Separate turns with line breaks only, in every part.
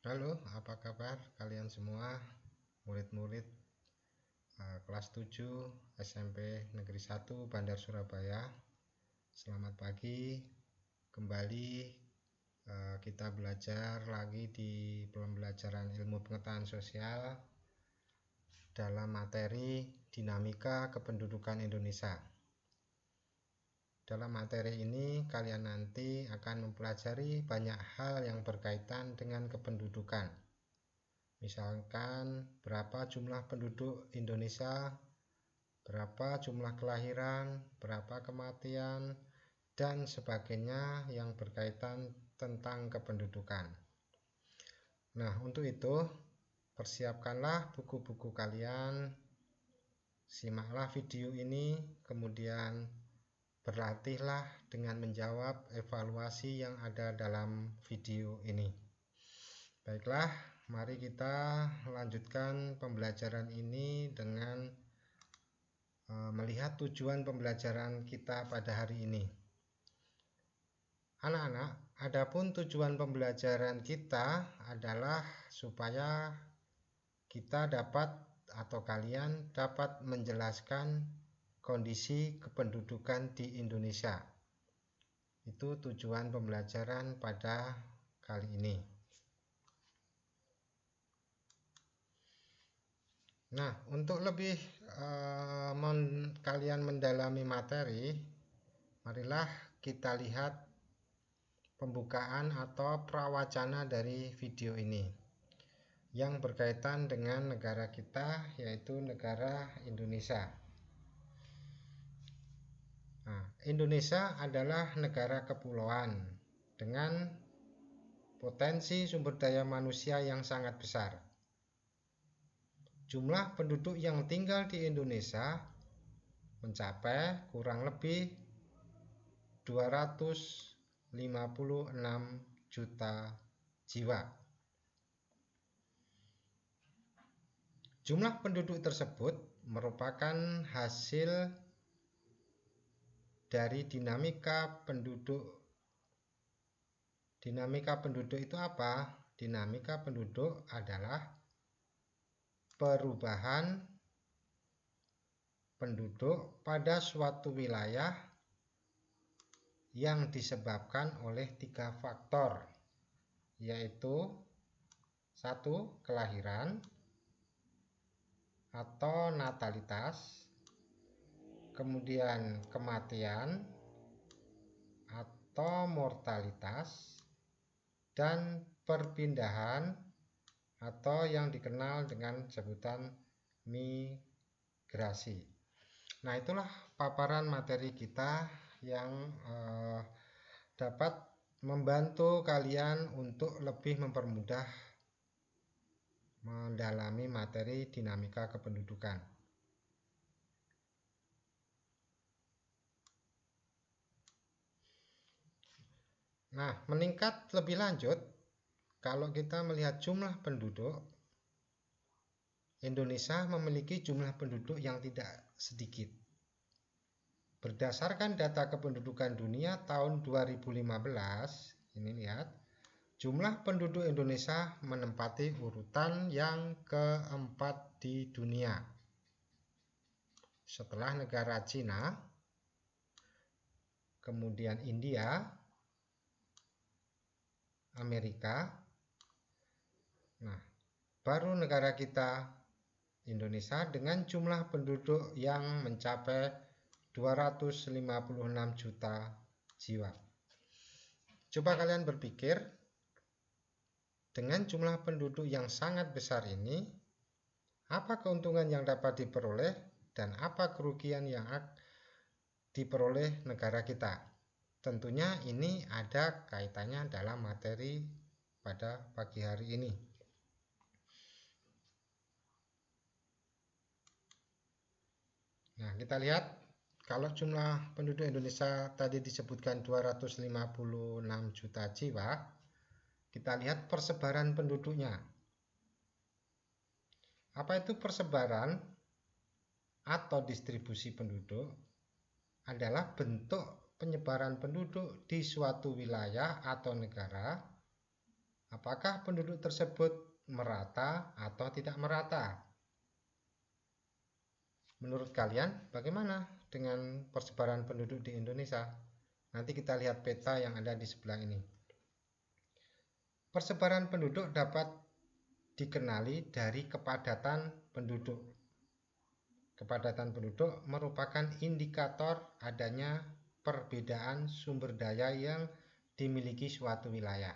Halo, apa kabar kalian semua, murid-murid kelas 7 SMP Negeri 1 Bandar Surabaya. Selamat pagi, kembali kita belajar lagi di pembelajaran ilmu pengetahuan sosial dalam materi dinamika kependudukan Indonesia. Dalam materi ini kalian nanti akan mempelajari banyak hal yang berkaitan dengan kependudukan. Misalkan berapa jumlah penduduk Indonesia, berapa jumlah kelahiran, berapa kematian, dan sebagainya yang berkaitan tentang kependudukan. Nah, untuk itu persiapkanlah buku-buku kalian, simaklah video ini, kemudian berlatihlah dengan menjawab evaluasi yang ada dalam video ini. Baiklah, mari kita lanjutkan pembelajaran ini dengan melihat tujuan pembelajaran kita pada hari ini. Anak-anak, adapun tujuan pembelajaran kita adalah supaya kita dapat atau kalian dapat menjelaskan kondisi kependudukan di Indonesia. Itu tujuan pembelajaran pada kali ini. Nah, untuk lebih kalian mendalami materi, marilah kita lihat pembukaan atau prawacana dari video ini yang berkaitan dengan negara kita, yaitu negara Indonesia. Nah, Indonesia adalah negara kepulauan dengan potensi sumber daya manusia yang sangat besar. Jumlah penduduk yang tinggal di Indonesia mencapai kurang lebih 256 juta jiwa. Jumlah penduduk tersebut merupakan hasil dari dinamika penduduk. Dinamika penduduk itu apa? Dinamika penduduk adalah perubahan penduduk pada suatu wilayah yang disebabkan oleh 3 faktor, yaitu 1. Kelahiran atau natalitas, kemudian kematian atau mortalitas, dan perpindahan atau yang dikenal dengan sebutan migrasi. Nah, itulah paparan materi kita yang dapat membantu kalian untuk lebih mempermudah mendalami materi dinamika kependudukan. Nah, meningkat lebih lanjut, kalau kita melihat jumlah penduduk, Indonesia memiliki jumlah penduduk yang tidak sedikit. Berdasarkan data kependudukan dunia tahun 2015, ini lihat, jumlah penduduk Indonesia menempati urutan yang keempat di dunia. Setelah negara Cina, kemudian India, Amerika. Nah, baru negara kita Indonesia dengan jumlah penduduk yang mencapai 256 juta jiwa. Coba kalian berpikir, dengan jumlah penduduk yang sangat besar ini, apa keuntungan yang dapat diperoleh dan apa kerugian yang diperoleh negara kita? Tentunya ini ada kaitannya dalam materi pada pagi hari ini. Nah, kita lihat kalau jumlah penduduk Indonesia tadi disebutkan 256 juta jiwa, kita lihat persebaran penduduknya. Apa itu persebaran atau distribusi penduduk? Adalah bentuk penyebaran penduduk di suatu wilayah atau negara Apakah penduduk tersebut merata atau tidak merata? Menurut kalian bagaimana dengan persebaran penduduk di Indonesia? Nanti kita lihat peta yang ada di sebelah ini. Persebaran penduduk dapat dikenali dari kepadatan penduduk. Kepadatan penduduk merupakan indikator adanya perbedaan sumber daya yang dimiliki suatu wilayah.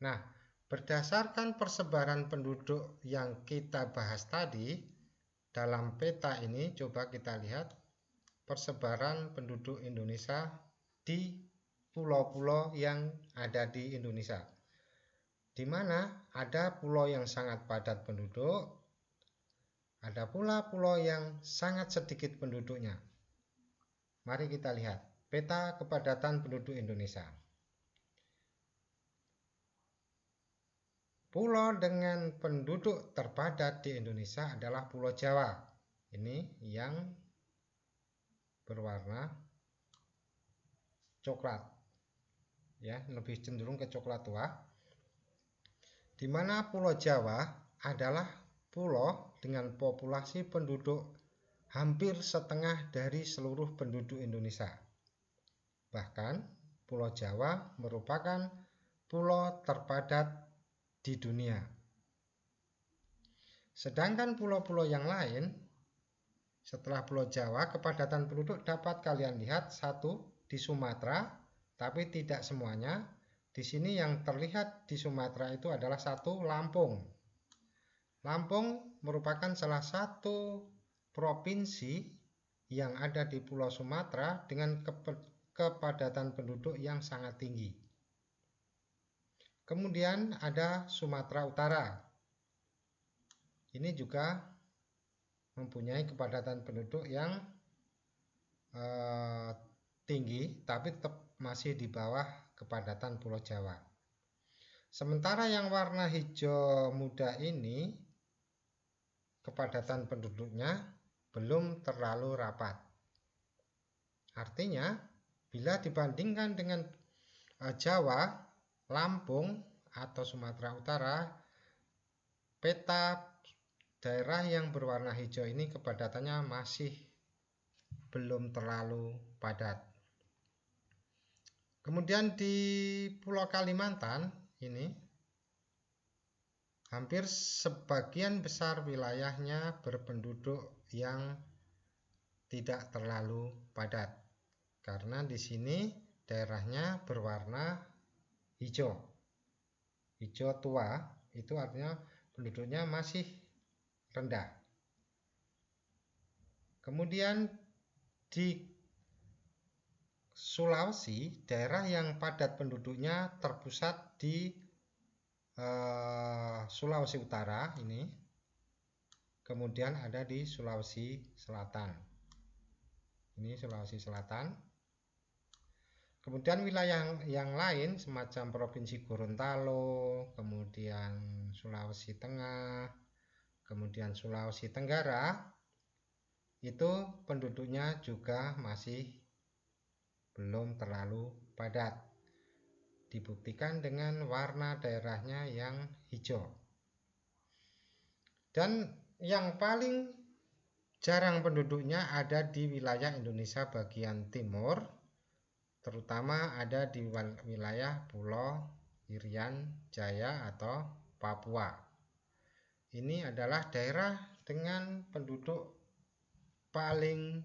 Nah, berdasarkan persebaran penduduk yang kita bahas tadi, dalam peta ini coba kita lihat persebaran penduduk Indonesia di pulau-pulau yang ada di Indonesia, di mana ada pulau yang sangat padat penduduk, ada pula pulau yang sangat sedikit penduduknya. Mari kita lihat peta kepadatan penduduk Indonesia. Pulau dengan penduduk terpadat di Indonesia adalah Pulau Jawa. Ini yang berwarna coklat, ya, lebih cenderung ke coklat tua. Di mana Pulau Jawa adalah pulau dengan populasi penduduk hampir setengah dari seluruh penduduk Indonesia. Bahkan Pulau Jawa merupakan pulau terpadat di dunia. Sedangkan pulau-pulau yang lain setelah Pulau Jawa, kepadatan penduduk dapat kalian lihat satu di Sumatera, tapi tidak semuanya. Di sini yang terlihat di Sumatera itu adalah satu Lampung. Lampung merupakan salah satu provinsi yang ada di Pulau Sumatera dengan kepadatan penduduk yang sangat tinggi. Kemudian ada Sumatera Utara. Ini juga mempunyai kepadatan penduduk yang tinggi, tapi tetap masih di bawah kepadatan Pulau Jawa. Sementara yang warna hijau muda ini, kepadatan penduduknya belum terlalu rapat. Artinya, bila dibandingkan dengan Jawa, Lampung atau Sumatera Utara, peta daerah yang berwarna hijau ini kepadatannya masih belum terlalu padat. Kemudian di Pulau Kalimantan ini hampir sebagian besar wilayahnya berpenduduk yang tidak terlalu padat, karena di sini daerahnya berwarna hijau tua, itu artinya penduduknya masih rendah. Kemudian di Sulawesi, daerah yang padat penduduknya terpusat di Sulawesi Utara ini, kemudian ada di Sulawesi Selatan. Ini Sulawesi Selatan. Kemudian wilayah yang lain semacam Provinsi Gorontalo, kemudian Sulawesi Tengah, kemudian Sulawesi Tenggara, itu penduduknya juga masih belum terlalu padat. Dibuktikan dengan warna daerahnya yang hijau. Dan yang paling jarang penduduknya ada di wilayah Indonesia bagian timur, terutama ada di wilayah Pulau Irian Jaya atau Papua. Ini adalah daerah dengan penduduk paling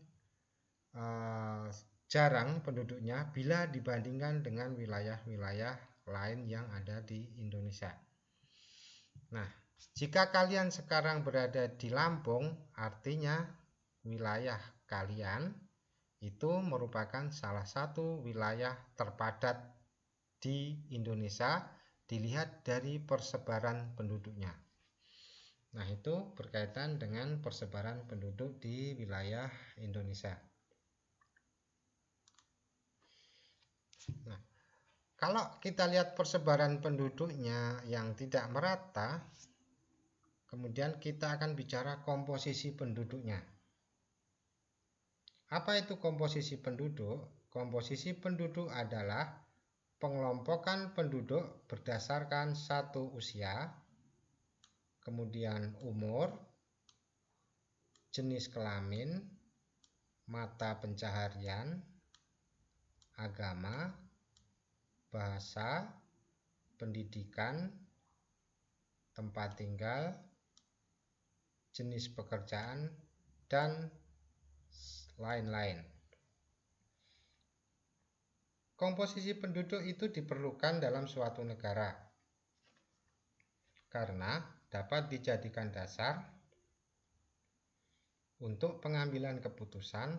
jarang penduduknya bila dibandingkan dengan wilayah-wilayah lain yang ada di Indonesia. Nah, jika kalian sekarang berada di Lampung, artinya wilayah kalian itu merupakan salah satu wilayah terpadat di Indonesia dilihat dari persebaran penduduknya. Nah, itu berkaitan dengan persebaran penduduk di wilayah Indonesia. Nah, kalau kita lihat persebaran penduduknya yang tidak merata, kemudian kita akan bicara komposisi penduduknya. Apa itu komposisi penduduk? Komposisi penduduk adalah pengelompokan penduduk berdasarkan satu usia, kemudian umur, jenis kelamin, mata pencaharian, agama, bahasa, pendidikan, tempat tinggal, jenis pekerjaan, dan lain-lain. Komposisi penduduk itu diperlukan dalam suatu negara karena dapat dijadikan dasar untuk pengambilan keputusan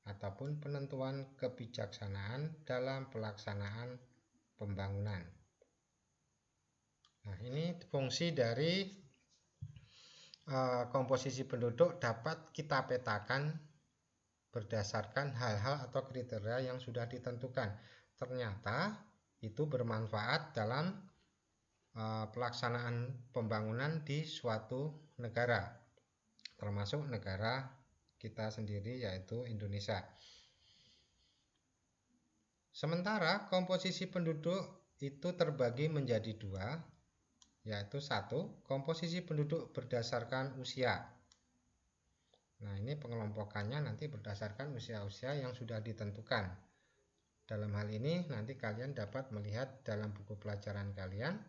ataupun penentuan kebijaksanaan dalam pelaksanaan pembangunan. Nah, ini fungsi dari komposisi penduduk dapat kita petakan berdasarkan hal-hal atau kriteria yang sudah ditentukan. Ternyata itu bermanfaat dalam pelaksanaan pembangunan di suatu negara, termasuk negara kita sendiri yaitu Indonesia. Sementara komposisi penduduk itu terbagi menjadi dua, yaitu satu, komposisi penduduk berdasarkan usia. Nah, ini pengelompokannya nanti berdasarkan usia-usia yang sudah ditentukan. Dalam hal ini nanti kalian dapat melihat dalam buku pelajaran kalian,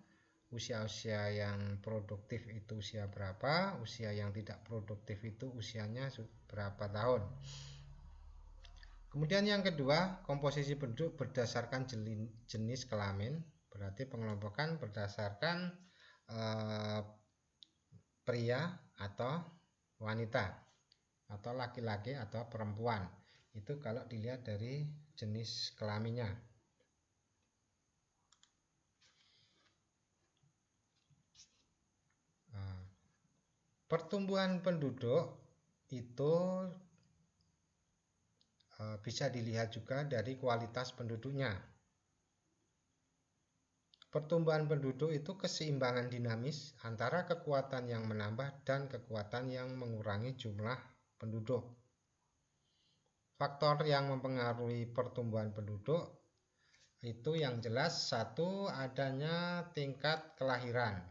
usia-usia yang produktif itu usia berapa, usia yang tidak produktif itu usianya berapa tahun. Kemudian yang kedua, komposisi penduduk berdasarkan jenis kelamin, berarti pengelompokan berdasarkan pria atau wanita, atau laki-laki atau perempuan. Itu kalau dilihat dari jenis kelaminnya. Pertumbuhan penduduk itu bisa dilihat juga dari kualitas penduduknya. Pertumbuhan penduduk itu keseimbangan dinamis antara kekuatan yang menambah dan kekuatan yang mengurangi jumlah penduduk. Faktor yang mempengaruhi pertumbuhan penduduk itu yang jelas, satu, adanya tingkat kelahiran,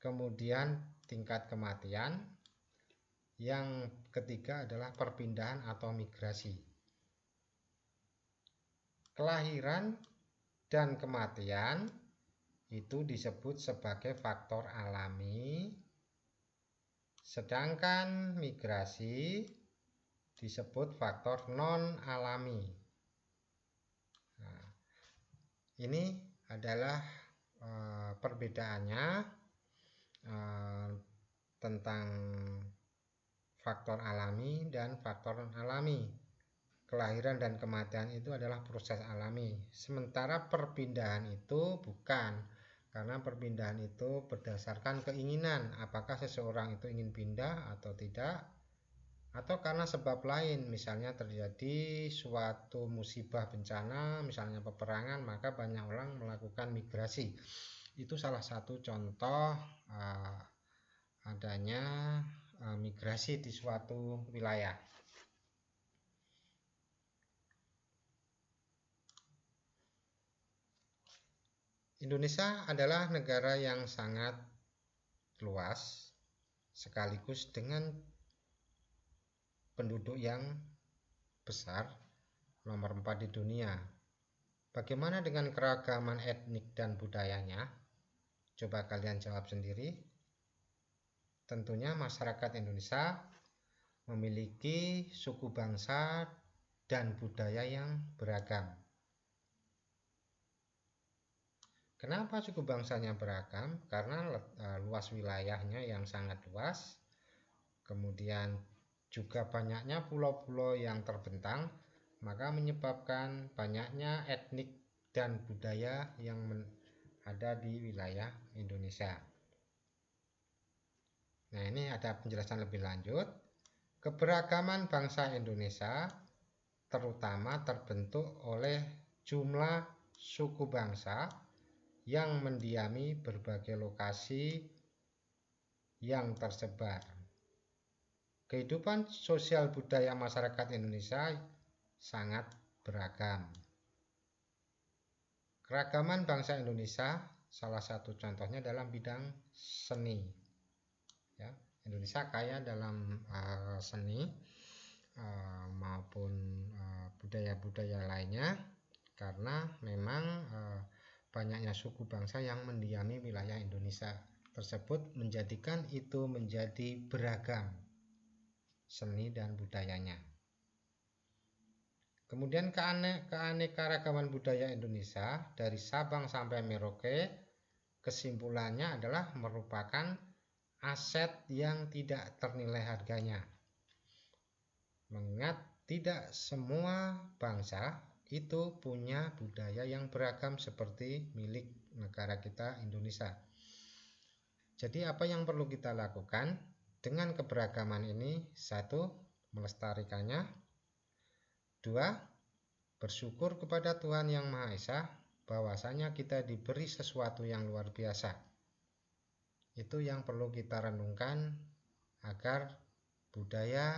kemudian tingkat kematian, yang ketiga adalah perpindahan atau migrasi. Kelahiran dan kematian itu disebut sebagai faktor alami, sedangkan migrasi disebut faktor non-alami. Nah, ini adalah perbedaannya tentang faktor alami dan faktor non-alami. Kelahiran dan kematian itu adalah proses alami, sementara perpindahan itu bukan, karena perpindahan itu berdasarkan keinginan, apakah seseorang itu ingin pindah atau tidak, atau karena sebab lain, misalnya terjadi suatu musibah bencana, misalnya peperangan, maka banyak orang melakukan migrasi. Itu salah satu contoh adanya migrasi di suatu wilayah. Indonesia adalah negara yang sangat luas, sekaligus dengan penduduk yang besar, nomor 4 di dunia. Bagaimana dengan keragaman etnik dan budayanya? Coba kalian jawab sendiri. Tentunya masyarakat Indonesia memiliki suku bangsa dan budaya yang beragam. Kenapa suku bangsanya beragam? Karena luas wilayahnya yang sangat luas, kemudian juga banyaknya pulau-pulau yang terbentang, maka menyebabkan banyaknya etnik dan budaya yang ada di wilayah Indonesia. Nah, ini ada penjelasan lebih lanjut. Keberagaman bangsa Indonesia terutama terbentuk oleh jumlah suku bangsa yang mendiami berbagai lokasi yang tersebar. Kehidupan sosial budaya masyarakat Indonesia sangat beragam. keragaman bangsa Indonesia salah satu contohnya dalam bidang seni. Ya, Indonesia kaya dalam seni maupun budaya-budaya lainnya karena memang banyaknya suku bangsa yang mendiami wilayah Indonesia tersebut menjadikan itu menjadi beragam seni dan budayanya. Kemudian keanekaragaman budaya Indonesia dari Sabang sampai Merauke, kesimpulannya adalah merupakan aset yang tidak ternilai harganya. Mengingat tidak semua bangsa itu punya budaya yang beragam seperti milik negara kita Indonesia. Jadi apa yang perlu kita lakukan dengan keberagaman ini? 1. Melestarikannya. 2. Bersyukur kepada Tuhan Yang Maha Esa bahwasanya kita diberi sesuatu yang luar biasa. Itu yang perlu kita renungkan agar budaya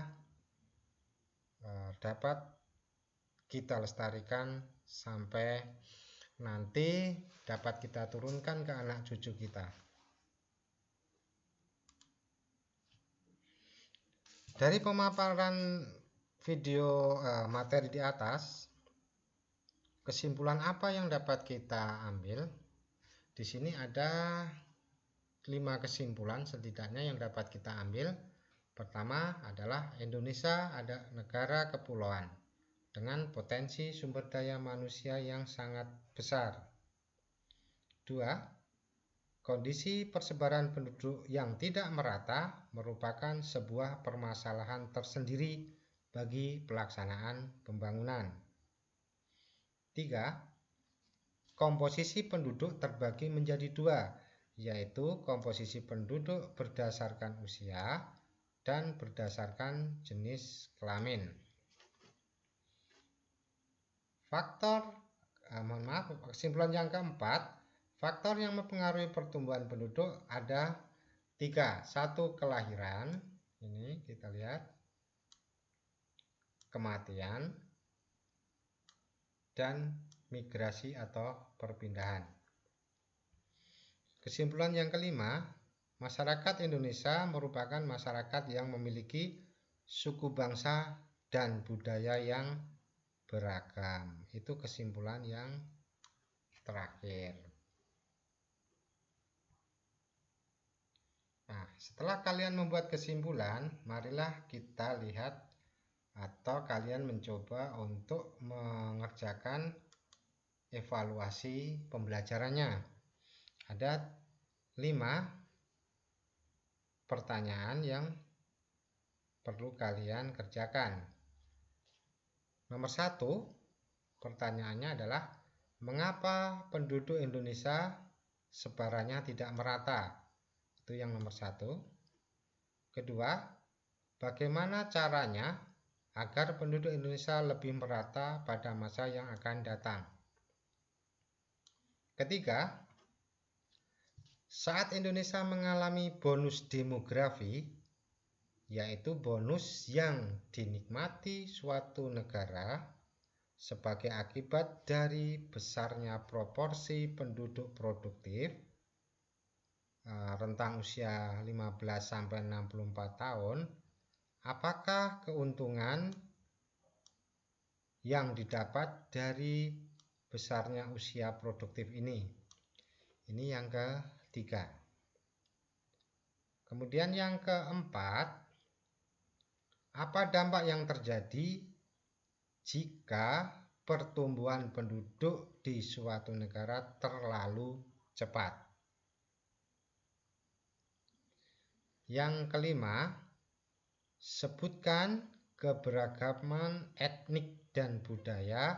dapat kita lestarikan sampai nanti dapat kita turunkan ke anak cucu kita. Dari pemaparan video materi di atas, kesimpulan apa yang dapat kita ambil? Di sini ada 5 kesimpulan setidaknya yang dapat kita ambil. Pertama adalah Indonesia ada negara kepulauan dengan potensi sumber daya manusia yang sangat besar. 2. Kondisi persebaran penduduk yang tidak merata merupakan sebuah permasalahan tersendiri bagi pelaksanaan pembangunan. 3. Komposisi penduduk terbagi menjadi 2, yaitu komposisi penduduk berdasarkan usia dan berdasarkan jenis kelamin. Kesimpulan yang keempat, faktor yang mempengaruhi pertumbuhan penduduk ada 3. 1. Kelahiran, ini kita lihat, kematian, dan migrasi atau perpindahan. Kesimpulan yang kelima, masyarakat Indonesia merupakan masyarakat yang memiliki suku bangsa dan budaya yang beragam. Itu kesimpulan yang terakhir. Nah, setelah kalian membuat kesimpulan, marilah kita lihat atau kalian mencoba untuk mengerjakan evaluasi pembelajarannya. Ada 5 pertanyaan yang perlu kalian kerjakan. Nomor 1, pertanyaannya adalah mengapa penduduk Indonesia sebarannya tidak merata? Itu yang nomor 1. Kedua, bagaimana caranya agar penduduk Indonesia lebih merata pada masa yang akan datang? Ketiga, saat Indonesia mengalami bonus demografi, yaitu bonus yang dinikmati suatu negara sebagai akibat dari besarnya proporsi penduduk produktif rentang usia 15-64 tahun, apakah keuntungan yang didapat dari besarnya usia produktif ini? Ini yang ketiga. Kemudian yang keempat, apa dampak yang terjadi jika pertumbuhan penduduk di suatu negara terlalu cepat? Yang kelima, sebutkan keberagaman etnik dan budaya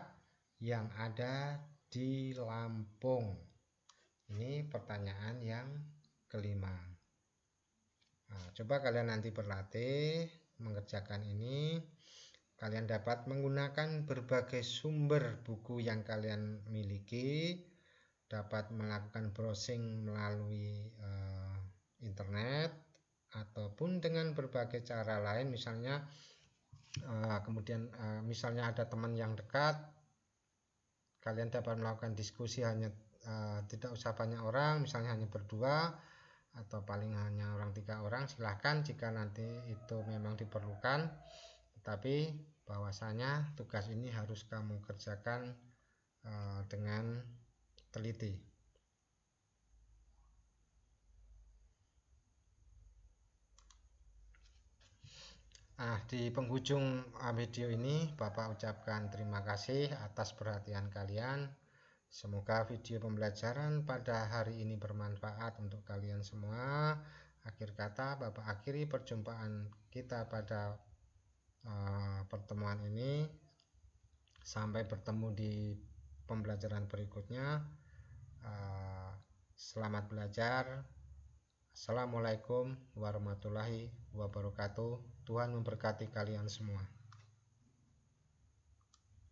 yang ada di Lampung. Ini pertanyaan yang kelima. Nah, coba kalian nanti berlatih mengerjakan ini. Kalian dapat menggunakan berbagai sumber buku yang kalian miliki, dapat melakukan browsing melalui internet ataupun dengan berbagai cara lain, misalnya misalnya ada teman yang dekat, kalian dapat melakukan diskusi hanya tidak usah banyak orang, misalnya hanya berdua atau paling hanya 3 orang, silahkan jika nanti itu memang diperlukan. Tetapi bahwasanya tugas ini harus kamu kerjakan dengan teliti. Di penghujung video ini Bapak ucapkan terima kasih atas perhatian kalian. Semoga video pembelajaran pada hari ini bermanfaat untuk kalian semua. Akhir kata, Bapak akhiri perjumpaan kita pada pertemuan ini. Sampai bertemu di pembelajaran berikutnya. Selamat belajar. Assalamualaikum warahmatullahi wabarakatuh. Tuhan memberkati kalian semua.